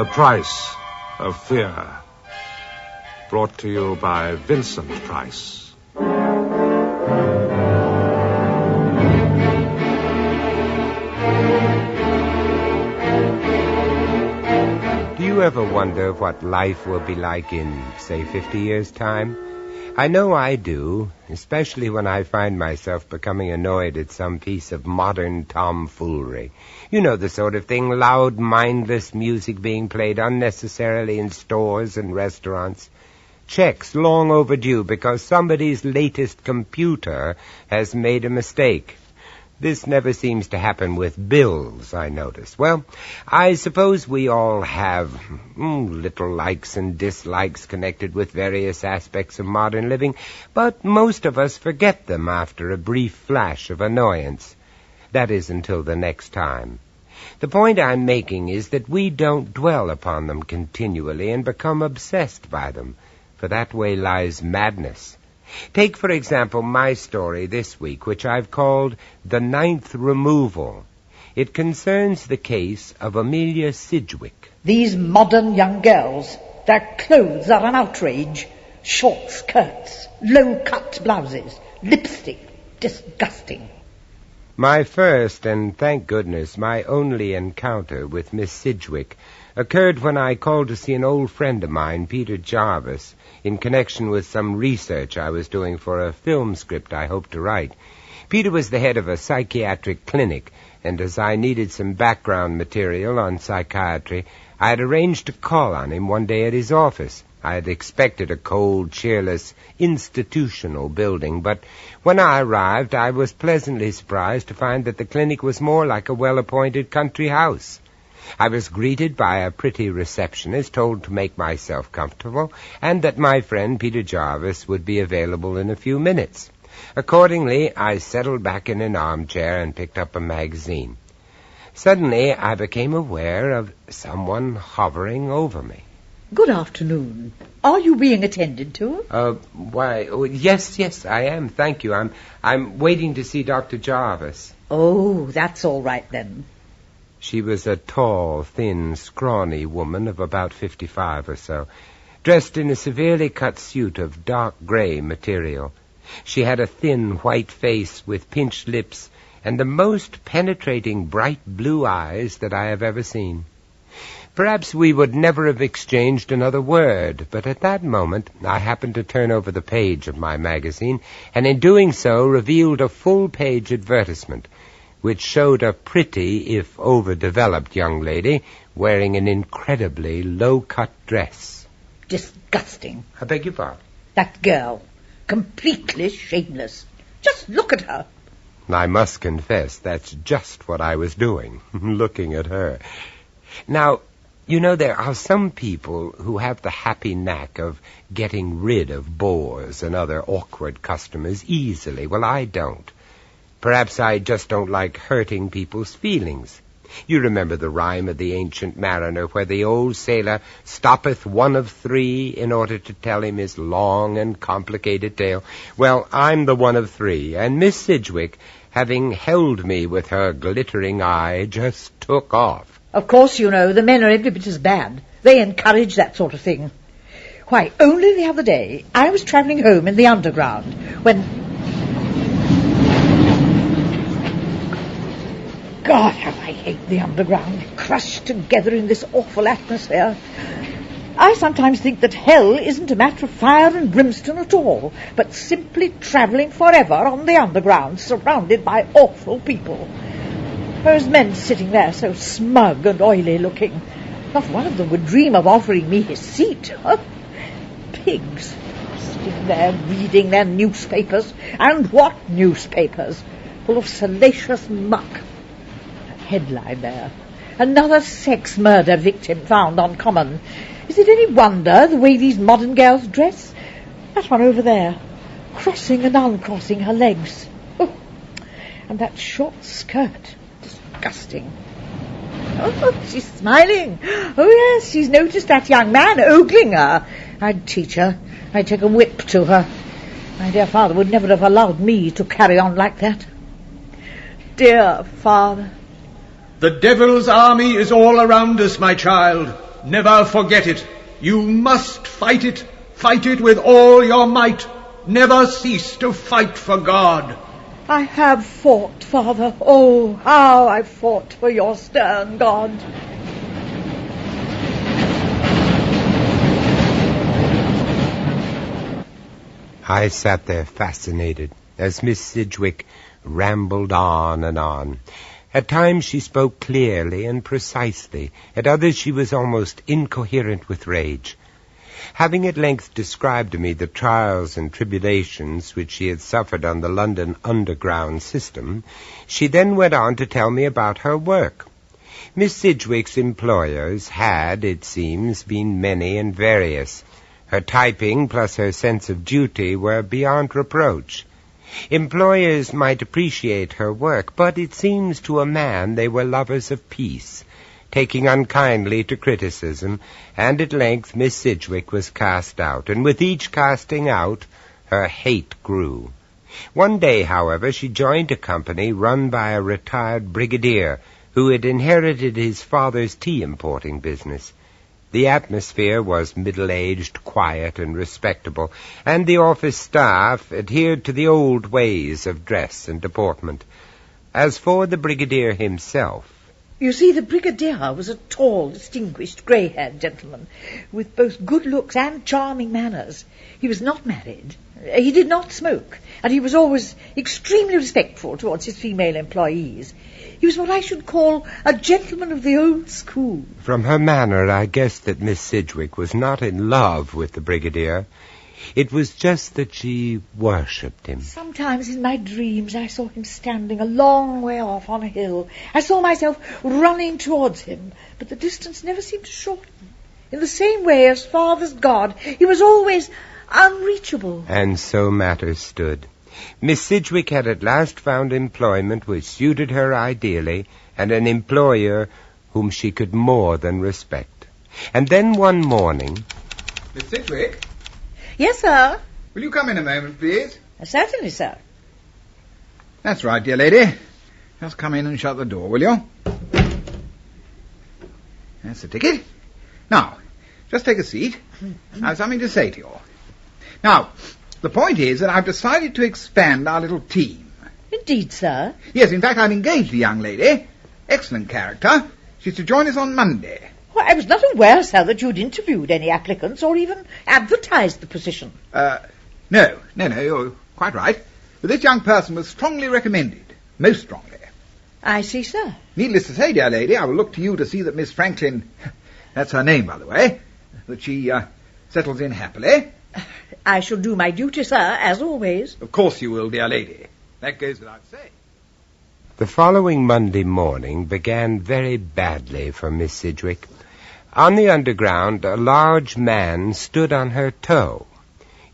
The Price of Fear. Brought to you by Vincent Price. Do you ever wonder what life will be like in, say, 50 years' time? I know I do, especially when I find myself becoming annoyed at some piece of modern tomfoolery. You know the sort of thing, loud, mindless music being played unnecessarily in stores and restaurants. Checks long overdue because somebody's latest computer has made a mistake. This never seems to happen with bills, I notice. Well, I suppose we all have little likes and dislikes connected with various aspects of modern living, but most of us forget them after a brief flash of annoyance. That is, until the next time. The point I'm making is that we don't dwell upon them continually and become obsessed by them, for that way lies madness. Take, for example, my story this week, which I've called The Ninth Removal. It concerns the case of Amelia Sidgwick. These modern young girls, their clothes are an outrage. Short skirts, low-cut blouses, lipstick, disgusting. My first, and thank goodness, my only encounter with Miss Sidgwick occurred when I called to see an old friend of mine, Peter Jarvis, in connection with some research I was doing for a film script I hoped to write. Peter was the head of a psychiatric clinic, and as I needed some background material on psychiatry, I had arranged to call on him one day at his office. I had expected a cold, cheerless, institutional building, but when I arrived, I was pleasantly surprised to find that the clinic was more like a well-appointed country house. I was greeted by a pretty receptionist, told to make myself comfortable, and that my friend Peter Jarvis would be available in a few minutes. Accordingly, I settled back in an armchair and picked up a magazine. Suddenly, I became aware of someone hovering over me. Good afternoon. Are you being attended to? Yes, I am, thank you. I'm waiting to see Dr. Jarvis. Oh, that's all right then. She was a tall, thin, scrawny woman of about 55 or so, dressed in a severely cut suit of dark gray material. She had a thin, white face with pinched lips and the most penetrating, bright blue eyes that I have ever seen. Perhaps we would never have exchanged another word, but at that moment I happened to turn over the page of my magazine, and in doing so revealed a full-page advertisement, which showed a pretty, if overdeveloped young lady wearing an incredibly low-cut dress. Disgusting. I beg your pardon? That girl. Completely shameless. Just look at her. I must confess that's just what I was doing, looking at her. Now, you know, there are some people who have the happy knack of getting rid of bores and other awkward customers easily. Well, I don't. Perhaps I just don't like hurting people's feelings. You remember the rhyme of the ancient mariner where the old sailor stoppeth one of three in order to tell him his long and complicated tale? Well, I'm the one of three, and Miss Sidgwick, having held me with her glittering eye, just took off. Of course, you know, the men are every bit as bad. They encourage that sort of thing. Why, only the other day, I was travelling home in the underground when... God, how I hate the underground, crushed together in this awful atmosphere. I sometimes think that hell isn't a matter of fire and brimstone at all, but simply travelling forever on the underground, surrounded by awful people. Those men sitting there so smug and oily-looking, not one of them would dream of offering me his seat. Pigs, sitting there reading their newspapers, and what newspapers, full of salacious muck. Headline there. Another sex murder victim found on Common. Is it any wonder the way these modern girls dress? That one over there, crossing and uncrossing her legs. Oh, and that short skirt. Disgusting. Oh, she's smiling. Oh, yes, she's noticed that young man ogling her. I'd teach her. I'd take a whip to her. My dear father would never have allowed me to carry on like that. Dear father. The devil's army is all around us, my child. Never forget it. You must fight it. Fight it with all your might. Never cease to fight for God. I have fought, Father. Oh, how I've fought for your stern God. I sat there fascinated as Miss Sidgwick rambled on and on. At times she spoke clearly and precisely. At others she was almost incoherent with rage. Having at length described to me the trials and tribulations which she had suffered on the London underground system, she then went on to tell me about her work. Miss Sidgwick's employers had, it seems, been many and various. Her typing plus her sense of duty were beyond reproach. Employers might appreciate her work, but it seems to a man they were lovers of peace, taking unkindly to criticism, and at length Miss Sidgwick was cast out, and with each casting out, her hate grew. One day, however, she joined a company run by a retired brigadier who had inherited his father's tea importing business. The atmosphere was middle-aged, quiet, and respectable, and the office staff adhered to the old ways of dress and deportment. As for the brigadier himself... You see, the brigadier was a tall, distinguished, grey-haired gentleman, with both good looks and charming manners. He was not married, he did not smoke, and he was always extremely respectful towards his female employees. He was what I should call a gentleman of the old school. From her manner, I guessed that Miss Sidgwick was not in love with the brigadier. It was just that she worshipped him. Sometimes in my dreams I saw him standing a long way off on a hill. I saw myself running towards him, but the distance never seemed to shorten. In the same way as Father's God, he was always unreachable. And so matters stood. Miss Sidgwick had at last found employment which suited her ideally, and an employer whom she could more than respect. And then one morning... Miss Sidgwick? Yes, sir? Will you come in a moment, please? Certainly, sir. That's right, dear lady. Just come in and shut the door, will you? That's the ticket. Now, just take a seat. I have something to say to you. Now, the point is that I've decided to expand our little team. Indeed, sir. Yes, in fact, I've engaged a young lady. Excellent character. She's to join us on Monday. Well, I was not aware, sir, that you'd interviewed any applicants or even advertised the position. No, you're quite right. But this young person was strongly recommended. Most strongly. I see, sir. Needless to say, dear lady, I will look to you to see that Miss Franklin, that's her name, by the way, that she settles in happily. I shall do my duty, sir, as always. Of course you will, dear lady. That goes without saying. The following Monday morning began very badly for Miss Sidgwick. On the underground, a large man stood on her toe.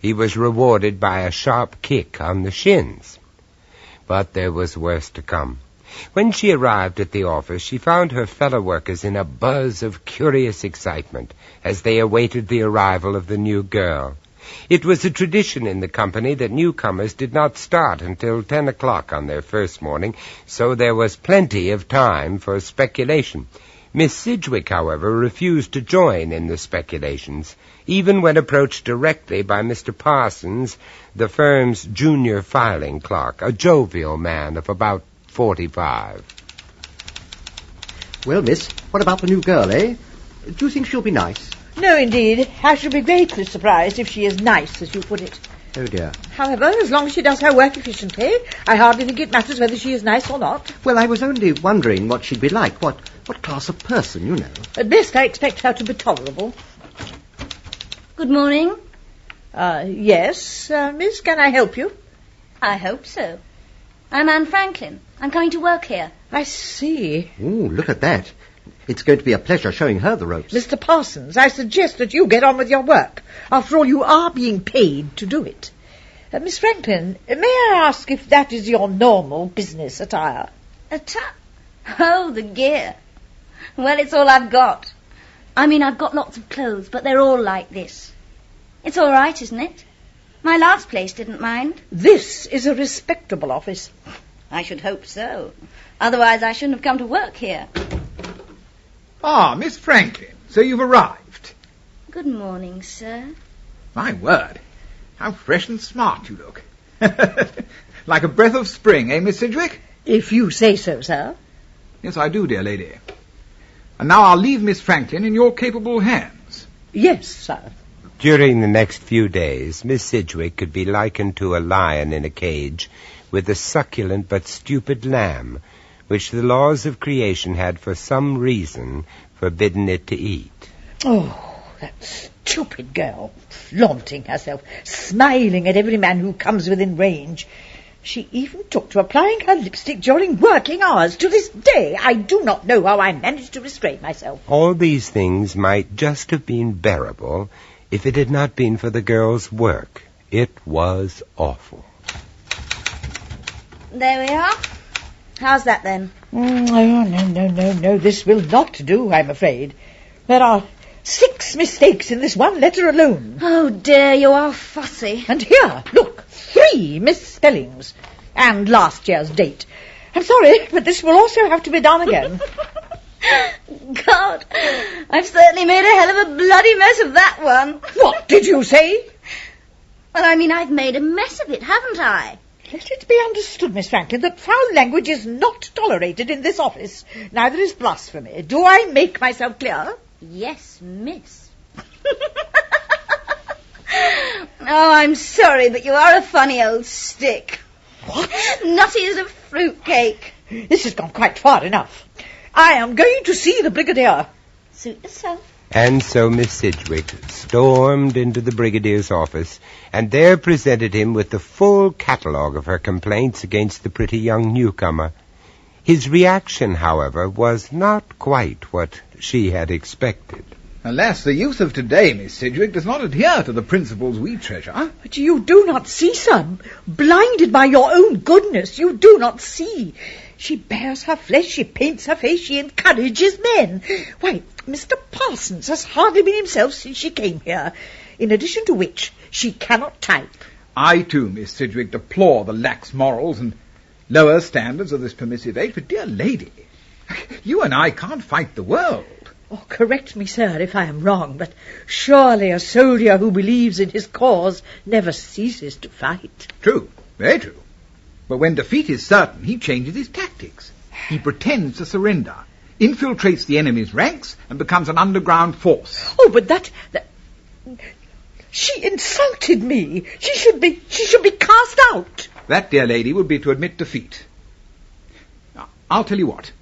He was rewarded by a sharp kick on the shins. But there was worse to come. When she arrived at the office, she found her fellow workers in a buzz of curious excitement as they awaited the arrival of the new girl. It was a tradition in the company that newcomers did not start until 10 o'clock on their first morning, so there was plenty of time for speculation. Miss Sidgwick, however, refused to join in the speculations, even when approached directly by Mr. Parsons, the firm's junior filing clerk, a jovial man of about 45. Well, miss, what about the new girl, eh? Do you think she'll be nice? No, indeed. I shall be greatly surprised if she is nice, as you put it. Oh, dear. However, as long as she does her work efficiently, I hardly think it matters whether she is nice or not. Well, I was only wondering what she'd be like. What class of person, you know. At best, I expect her to be tolerable. Good morning. Yes, miss, can I help you? I hope so. I'm Anne Franklin. I'm coming to work here. I see. Ooh, look at that. It's going to be a pleasure showing her the ropes. Mr. Parsons, I suggest that you get on with your work. After all, you are being paid to do it. Miss Franklin, may I ask if that is your normal business attire? Oh, the gear. Well, it's all I've got. I mean, I've got lots of clothes, but they're all like this. It's all right, isn't it? My last place didn't mind. This is a respectable office. I should hope so. Otherwise, I shouldn't have come to work here. Ah, Miss Franklin. So you've arrived. Good morning, sir. My word, how fresh and smart you look. Like a breath of spring, eh, Miss Sidgwick? If you say so, sir. Yes, I do, dear lady. And now I'll leave Miss Franklin in your capable hands. Yes, sir. During the next few days, Miss Sidgwick could be likened to a lion in a cage with a succulent but stupid lamb, which the laws of creation had for some reason forbidden it to eat. Oh, that stupid girl, flaunting herself, smiling at every man who comes within range. She even took to applying her lipstick during working hours. To this day, I do not know how I managed to restrain myself. All these things might just have been bearable if it had not been for the girl's work. It was awful. There we are. How's that, then? Oh, no. This will not do, I'm afraid. There are 6 mistakes in this one letter alone. Oh, dear, you are fussy. And here, look, 3 misspellings. And last year's date. I'm sorry, but this will also have to be done again. God, I've certainly made a hell of a bloody mess of that one. What did you say? Well, I mean, I've made a mess of it, haven't I? Let it be understood, Miss Franklin, that foul language is not tolerated in this office. Neither is blasphemy. Do I make myself clear? Yes, miss. Oh, I'm sorry, but you are a funny old stick. What? Nutty as a fruitcake. This has gone quite far enough. I am going to see the Brigadier. Suit yourself. And so Miss Sidgwick stormed into the Brigadier's office and there presented him with the full catalogue of her complaints against the pretty young newcomer. His reaction, however, was not quite what she had expected. Alas, the youth of today, Miss Sidgwick, does not adhere to the principles we treasure. But you do not see, sir. Blinded by your own goodness, you do not see. She bears her flesh, she paints her face, she encourages men. Why, Mr. Parsons has hardly been himself since she came here. In addition to which, she cannot type. I, too, Miss Sidgwick, deplore the lax morals and lower standards of this permissive age. But, dear lady, you and I can't fight the world. Oh, correct me, sir, if I am wrong, but surely a soldier who believes in his cause never ceases to fight. True, very true. But when defeat is certain, he changes his tactics. He pretends to surrender, infiltrates the enemy's ranks, and becomes an underground force. Oh, but that... She insulted me. She should be cast out. That, dear lady, would be to admit defeat. Now, I'll tell you what.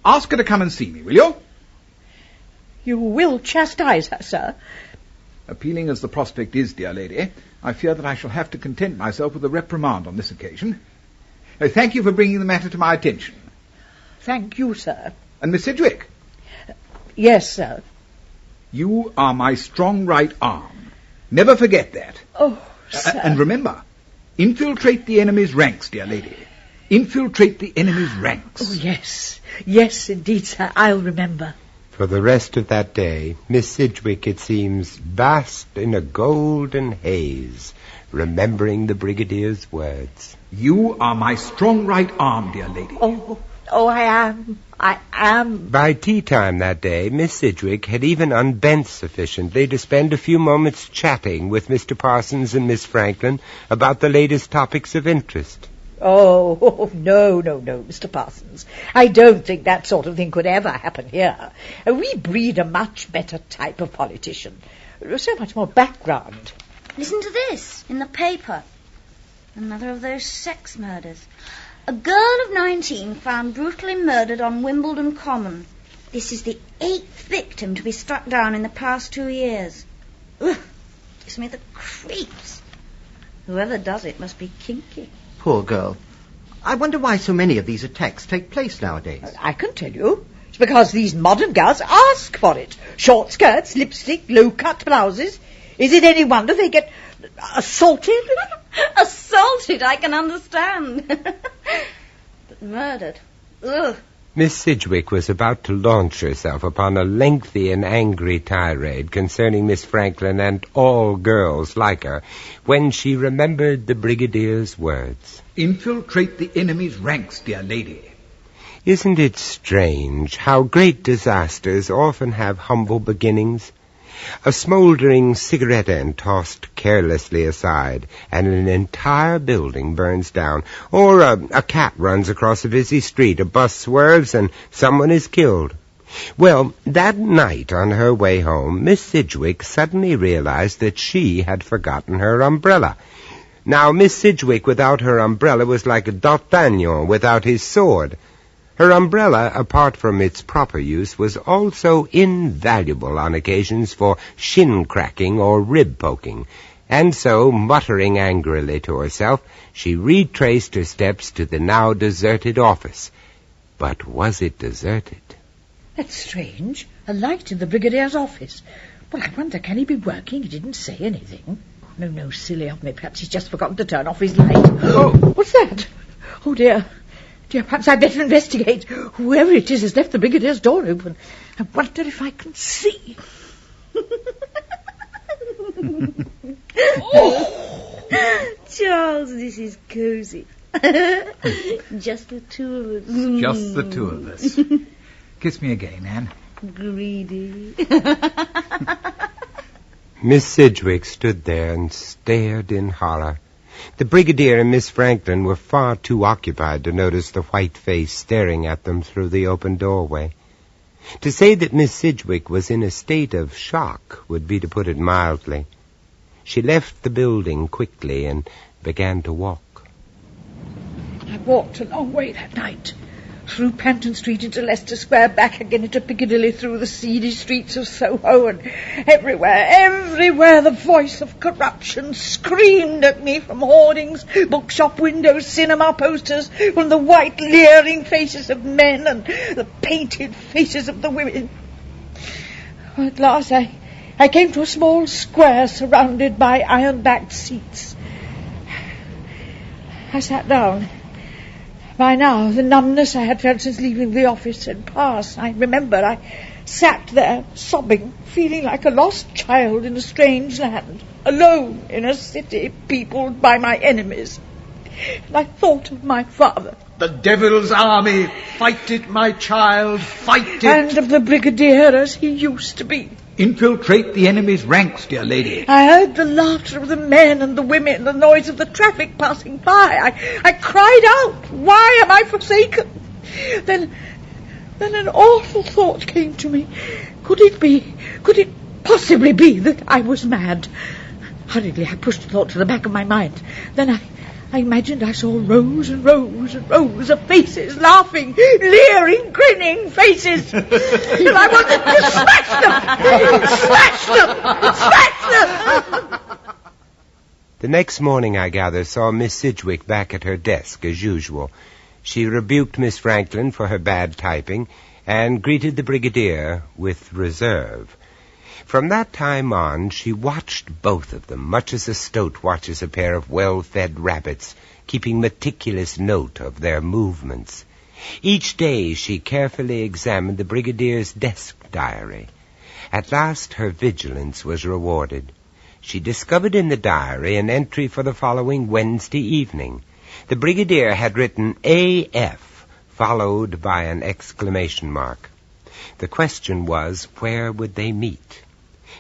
Ask her to come and see me, will you? You will chastise her, sir. Appealing as the prospect is, dear lady, I fear that I shall have to content myself with a reprimand on this occasion. Thank you for bringing the matter to my attention. Thank you, sir. And Miss Sidgwick? Yes, sir. You are my strong right arm. Never forget that. Oh, sir. And remember, infiltrate the enemy's ranks, dear lady. Infiltrate the enemy's ranks. Oh, yes. Yes, indeed, sir. I'll remember. For the rest of that day, Miss Sidgwick, it seems, basked in a golden haze, remembering the Brigadier's words. You are my strong right arm, dear lady. Oh, I am. By tea time that day, Miss Sidgwick had even unbent sufficiently to spend a few moments chatting with Mr. Parsons and Miss Franklin about the latest topics of interest. Oh, no, Mr. Parsons. I don't think that sort of thing could ever happen here. We breed a much better type of politician. So much more background. Listen to this, in the paper. Another of those sex murders. A girl of 19 found brutally murdered on Wimbledon Common. This is the 8th victim to be struck down in the past 2 years. Ugh, gives me the creeps. Whoever does it must be kinky. Poor girl. I wonder why so many of these attacks take place nowadays. I can tell you. It's because these modern girls ask for it. Short skirts, lipstick, low-cut blouses. Is it any wonder they get assaulted? Assaulted, I can understand. But murdered. Ugh. Miss Sidgwick was about to launch herself upon a lengthy and angry tirade concerning Miss Franklin and all girls like her, when she remembered the Brigadier's words. Infiltrate the enemy's ranks, dear lady. Isn't it strange how great disasters often have humble beginnings? A smouldering cigarette end tossed carelessly aside, and an entire building burns down. Or a cat runs across a busy street, a bus swerves, and someone is killed. Well, that night on her way home, Miss Sidgwick suddenly realized that she had forgotten her umbrella. Now, Miss Sidgwick without her umbrella was like a D'Artagnan without his sword. Her umbrella, apart from its proper use, was also invaluable on occasions for shin-cracking or rib-poking, and so, muttering angrily to herself, she retraced her steps to the now deserted office. But was it deserted? That's strange. A light in the Brigadier's office. Well, I wonder, can he be working? He didn't say anything. No, silly of me. Perhaps he's just forgotten to turn off his light. Oh, what's that? Oh, dear. Perhaps I'd better investigate. Whoever it is has left the Brigadier's door open. I wonder if I can see. Oh. Charles, this is cosy. Just the two of us. Just the two of us. Kiss me again, Anne. Greedy. Miss Sidgwick stood there and stared in horror. The Brigadier and Miss Franklin were far too occupied to notice the white face staring at them through the open doorway. To say that Miss Sidgwick was in a state of shock would be to put it mildly. She left the building quickly and began to walk. I walked a long way that night. Through Panton Street into Leicester Square, back again into Piccadilly, through the seedy streets of Soho, and everywhere the voice of corruption screamed at me from hoardings, bookshop windows, cinema posters, from the white leering faces of men and the painted faces of the women. At last I came to a small square surrounded by iron-backed seats. I sat down. By now, the numbness I had felt since leaving the office had passed. I remember I sat there, sobbing, feeling like a lost child in a strange land, alone in a city peopled by my enemies. And I thought of my father. The devil's army! Fight it, my child, fight it! And of the Brigadier as he used to be. Infiltrate the enemy's ranks, dear lady. I heard the laughter of the men and the women, the noise of the traffic passing by. I cried out, why am I forsaken? Then an awful thought came to me. Could it possibly be that I was mad? Hurriedly I pushed the thought to the back of my mind. Then I imagined I saw rows and rows and rows of faces, laughing, leering, grinning faces. And I wanted to smash them! The next morning, I gather, saw Miss Sidgwick back at her desk, as usual. She rebuked Miss Franklin for her bad typing and greeted the Brigadier with reserve. From that time on, she watched both of them, much as a stoat watches a pair of well-fed rabbits, keeping meticulous note of their movements. Each day she carefully examined the Brigadier's desk diary. At last her vigilance was rewarded. She discovered in the diary an entry for the following Wednesday evening. The Brigadier had written AF, followed by an exclamation mark. The question was, where would they meet?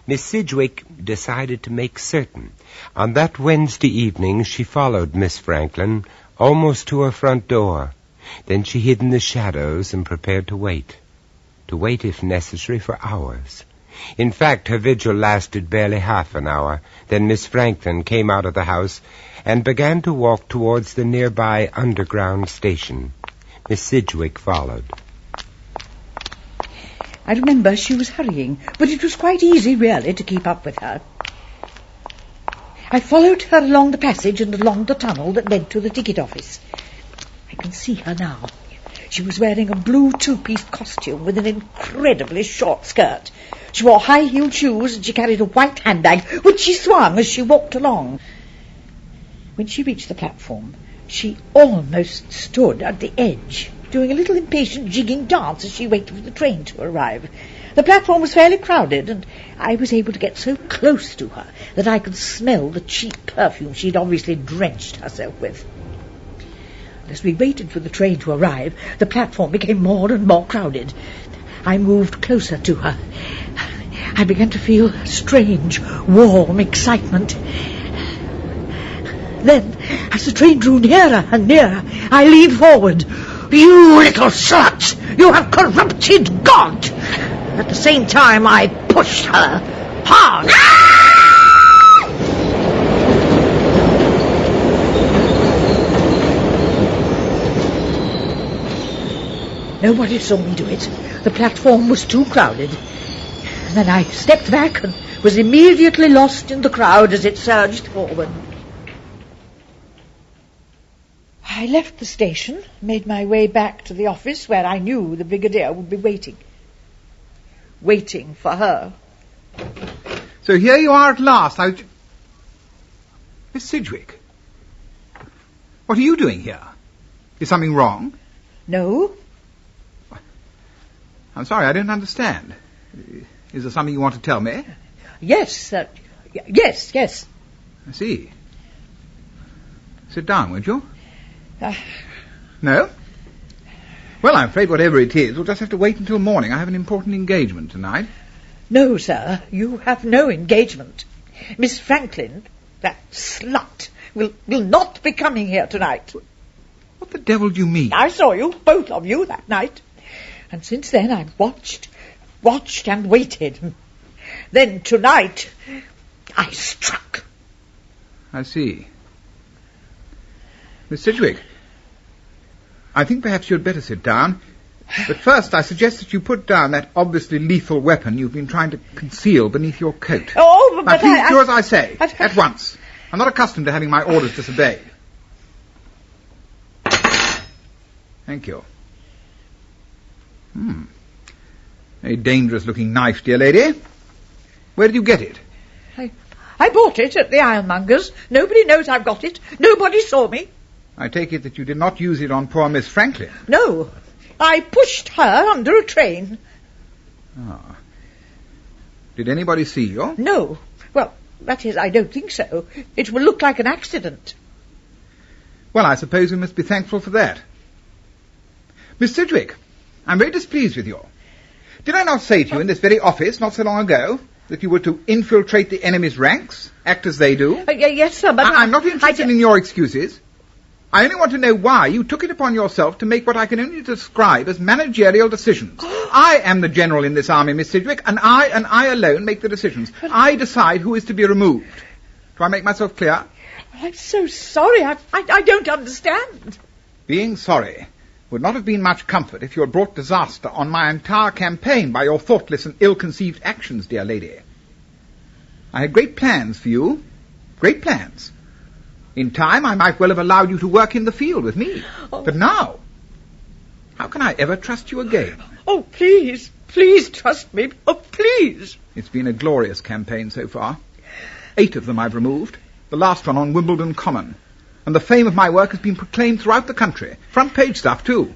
Miss Sidgwick decided to make certain. On that Wednesday evening she followed Miss Franklin almost to her front door. Then she hid in the shadows and prepared to wait. To wait, if necessary, for hours. In fact, her vigil lasted barely half an hour. Then Miss Franklin came out of the house and began to walk towards the nearby underground station. Miss Sidgwick followed. I remember she was hurrying, but it was quite easy, really, to keep up with her. I followed her along the passage and along the tunnel that led to the ticket office. I can see her now. She was wearing a blue two-piece costume with an incredibly short skirt. She wore high-heeled shoes and she carried a white handbag, which she swung as she walked along. When she reached the platform, she almost stood at the edge, doing a little impatient jigging dance as she waited for the train to arrive. The platform was fairly crowded, and I was able to get so close to her that I could smell the cheap perfume she'd obviously drenched herself with. As we waited for the train to arrive, the platform became more and more crowded. I moved closer to her. I began to feel strange, warm excitement. Then, as the train drew nearer and nearer, I leaned forward. "You little slut! You have corrupted God!" At the same time, I pushed her hard. Nobody saw me do it. The platform was too crowded. Then I stepped back and was immediately lost in the crowd as it surged forward. I left the station, made my way back to the office where I knew the Brigadier would be waiting. Waiting for her. So here you are at last. Miss Sidgwick, what are you doing here? Is something wrong? No. I'm sorry, I don't understand. Is there something you want to tell me? Yes, yes. I see. Sit down, won't you? No? Well, I'm afraid whatever it is, we'll just have to wait until morning. I have an important engagement tonight. No, sir, you have no engagement. Miss Franklin, that slut, will not be coming here tonight. What the devil do you mean? I saw you, both of you, that night. And since then I've watched and waited. Then tonight I struck. I see. Miss Sidgwick, I think perhaps you'd better sit down. But first I suggest that you put down that obviously lethal weapon you've been trying to conceal beneath your coat. Oh, but now, please do as I say, at once. I'm not accustomed to having my orders disobeyed. Thank you. A dangerous-looking knife, dear lady. Where did you get it? I bought it at the ironmonger's. Nobody knows I've got it. Nobody saw me. I take it that you did not use it on poor Miss Franklin. No. I pushed her under a train. Ah. Did anybody see you? No. Well, that is, I don't think so. It will look like an accident. Well, I suppose we must be thankful for that. Miss Sidgwick, I'm very displeased with you. Did I not say to you in this very office not so long ago that you were to infiltrate the enemy's ranks, act as they do? Yes, sir, but I'm not interested in your excuses. I only want to know why you took it upon yourself to make what I can only describe as managerial decisions. I am the general in this army, Miss Sidgwick, and I alone make the decisions. I decide who is to be removed. Do I make myself clear? I'm so sorry. I don't understand. Being sorry would not have been much comfort if you had brought disaster on my entire campaign by your thoughtless and ill-conceived actions, dear lady. I had great plans for you. Great plans. In time, I might well have allowed you to work in the field with me. Oh. But now, how can I ever trust you again? Oh, please trust me. Oh, please. It's been a glorious campaign so far. 8 of them I've removed, the last one on Wimbledon Common. And the fame of my work has been proclaimed throughout the country. Front page stuff, too.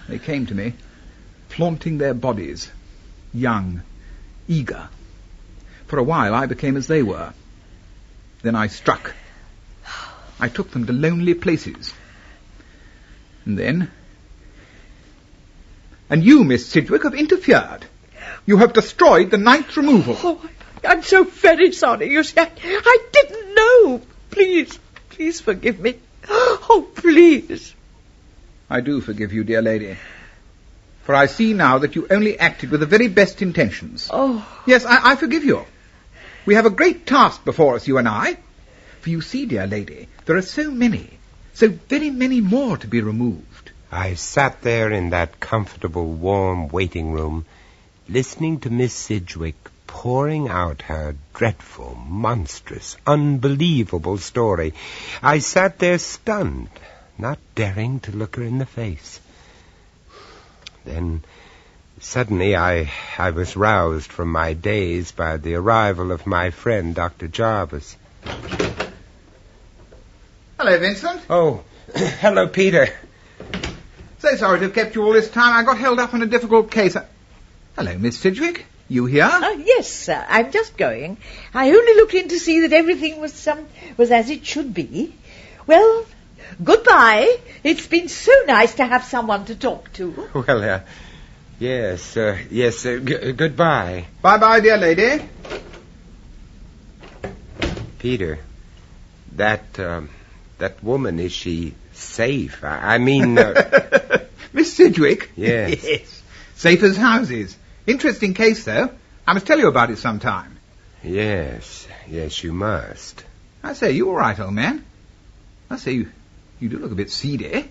They came to me, flaunting their bodies, young, eager. For a while, I became as they were. Then I struck. I took them to lonely places. And then... And you, Miss Sidgwick, have interfered. You have destroyed the 9th removal. Oh, I'm so very sorry. You see, I didn't know. Please forgive me. Oh, please. I do forgive you, dear lady. For I see now that you only acted with the very best intentions. Oh. Yes, I forgive you. We have a great task before us, you and I. For you see, dear lady, there are so very many more to be removed. I sat there in that comfortable, warm waiting room, listening to Miss Sidgwick pouring out her dreadful, monstrous, unbelievable story. I sat there stunned, not daring to look her in the face. Then, suddenly, I was roused from my daze by the arrival of my friend, Dr. Jarvis. Hello, Vincent. Oh, hello, Peter. So sorry to have kept you all this time. I got held up on a difficult case. Hello, Miss Sidgwick. You here? Yes, sir. I'm just going. I only looked in to see that everything was as it should be. Well, Goodbye. It's been so nice to have someone to talk to. Well, yes, goodbye. Bye-bye, dear lady. Peter, that woman, is she safe? I mean... Miss Sidgwick? Yes. Yes. Safe as houses. Interesting case, though. I must tell you about it sometime. Yes, you must. I say, you all right, old man? I say, you do look a bit seedy.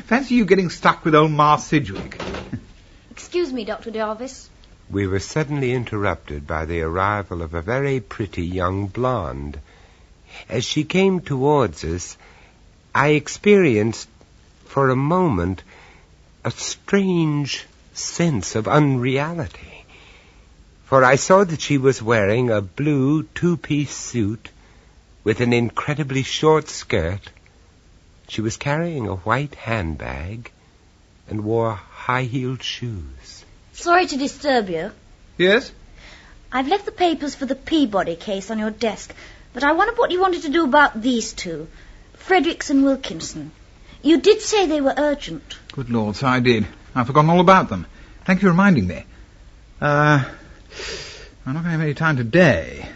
Fancy you getting stuck with old Ma Sidgwick. Excuse me, Dr. Jarvis. We were suddenly interrupted by the arrival of a very pretty young blonde. As she came towards us, I experienced, for a moment, a strange sense of unreality. For I saw that she was wearing a blue two-piece suit with an incredibly short skirt. She was carrying a white handbag and wore high-heeled shoes. Sorry to disturb you. Yes? I've left the papers for the Peabody case on your desk, but I wondered what you wanted to do about these two, Fredericks and Wilkinson. You did say they were urgent. Good Lord, so I did. I've forgotten all about them. Thank you for reminding me. I'm not going to have any time today.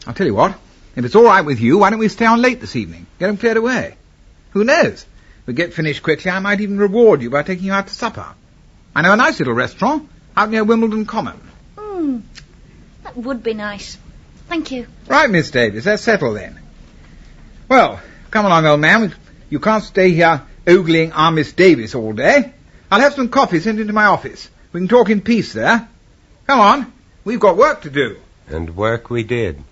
I'll tell you what. If it's all right with you, why don't we stay on late this evening? Get them cleared away. Who knows? If we get finished quickly, I might even reward you by taking you out to supper. I know a nice little restaurant out near Wimbledon Common. That would be nice. Thank you. Right, Miss Davis, that's settled then. Well, come along, old man. You can't stay here ogling our Miss Davis all day. I'll have some coffee sent into my office. We can talk in peace there. Come on, we've got work to do. And work we did.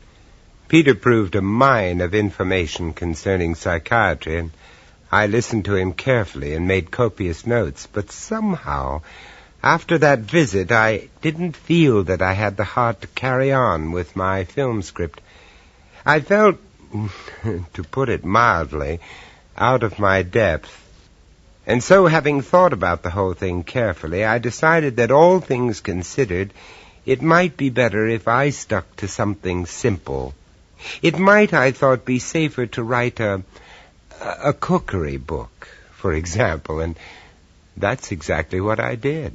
Peter proved a mine of information concerning psychiatry, and I listened to him carefully and made copious notes. But somehow, after that visit, I didn't feel that I had the heart to carry on with my film script. I felt, to put it mildly, out of my depth. And so, having thought about the whole thing carefully, I decided that all things considered, it might be better if I stuck to something simple. It might, I thought, be safer to write a cookery book, for example, and that's exactly what I did.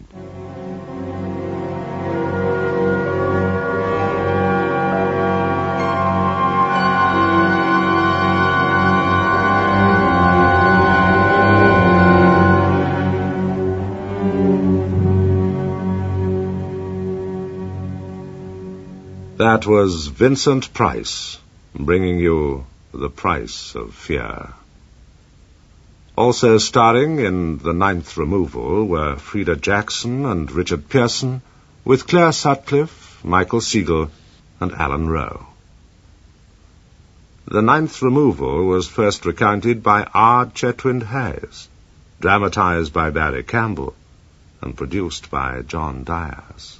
That was Vincent Price, bringing you The Price of Fear. Also starring in The Ninth Removal were Frida Jackson and Richard Pearson, with Claire Sutcliffe, Michael Siegel, and Alan Rowe. The Ninth Removal was first recounted by R. Chetwynd Hayes, dramatized by Barry Campbell, and produced by John Dyers.